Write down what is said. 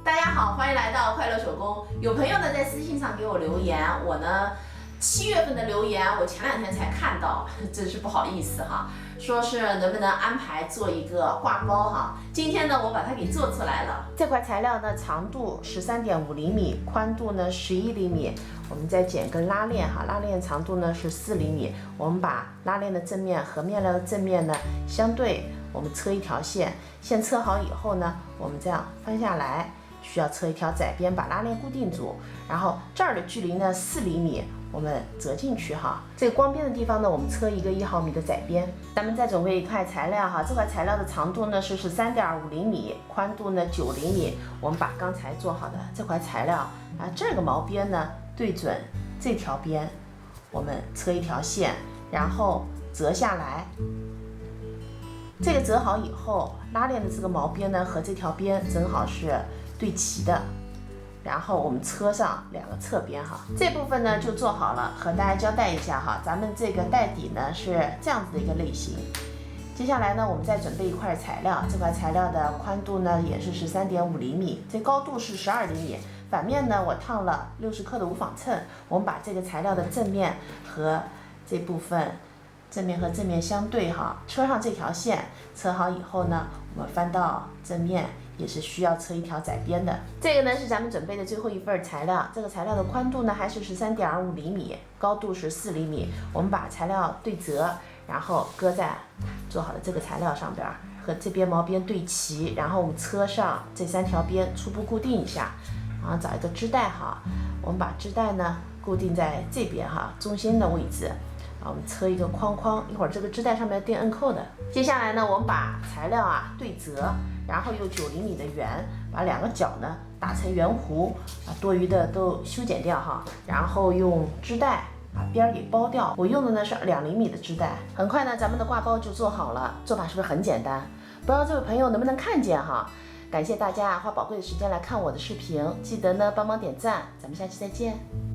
大家好，欢迎来到快乐手工。有朋友呢在私信上给我留言，我呢7月份的留言我前2天才看到，真是不好意思哈。说是能不能安排做一个挂包哈？今天呢我把它给做出来了。这块材料呢长度13.5厘米，宽度呢11厘米。我们再剪根拉链哈，拉链长度呢是4厘米。我们把拉链的正面和面料的正面呢相对，我们车一条线。线车好以后呢，我们这样翻下来。需要车一条窄边把拉链固定住，然后这儿的距离呢4厘米，我们折进去哈。这个光边的地方呢，我们车一个1毫米的窄边。咱们再准备一块材料哈，这块材料的长度呢是13.5厘米，宽度呢9厘米。我们把刚才做好的这块材料啊，这个毛边呢对准这条边，我们车一条线，然后折下来。这个折好以后，拉链的这个毛边呢和这条边正好是对齐的，然后我们车上2个侧边哈，这部分呢就做好了。和大家交代一下哈，咱们这个带底呢是这样子的一个类型。接下来呢，我们再准备一块材料，这块材料的宽度呢也是13.5厘米，这高度是12厘米。反面呢，我烫了60克的无纺衬。我们把这个材料的正面和这部分。正面和正面相对哈，车上这条线车好以后呢，我们翻到正面也是需要车一条窄边的。这个呢是咱们准备的最后一份材料，这个材料的宽度呢还是13.5厘米，高度是4厘米。我们把材料对折，然后搁在做好的这个材料上边，和这边毛边对齐，然后我们车上这3条边初步固定一下，然后找一个织带哈，我们把织带呢固定在这边哈，中心的位置。我们车一个框框，一会儿这个织带上面要钉摁扣的。接下来呢，我们把材料对折，然后用9厘米的圆，把2个角呢打成圆弧，把多余的都修剪掉哈，然后用织带把边给包掉。我用的呢是2厘米的织带。很快呢，咱们的挂包就做好了。做法是不是很简单？不知道这位朋友能不能看见哈？感谢大家花宝贵的时间来看我的视频，记得呢帮忙点赞。咱们下期再见。